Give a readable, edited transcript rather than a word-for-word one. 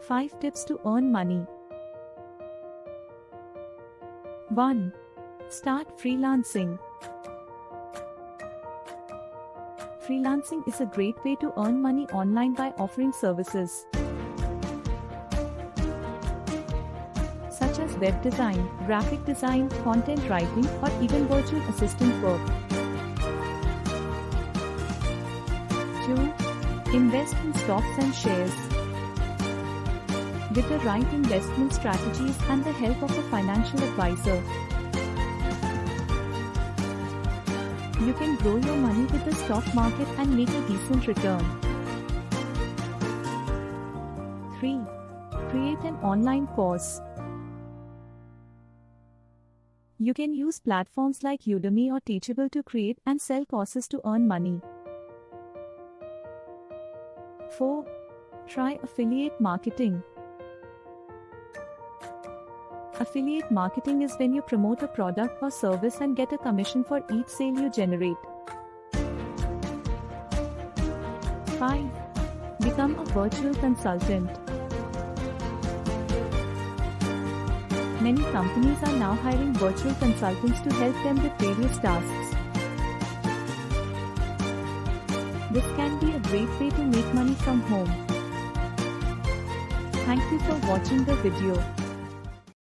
5 tips to earn money. 1. Start freelancing. Freelancing is a great way to earn money online by offering services such as web design, graphic design, content writing, or even virtual assistant work. 2. Invest in stocks and shares. With the right investment strategies and the help of a financial advisor, you can grow your money with the stock market and make a decent return. 3. Create an online course. You can use platforms like Udemy or Teachable to create and sell courses to earn money. 4. Try affiliate marketing. Affiliate marketing is when you promote a product or service and get a commission for each sale you generate. 5. Become a virtual consultant. Many companies are now hiring virtual consultants to help them with various tasks. This can be a great way to make money from home. Thank you for watching the video.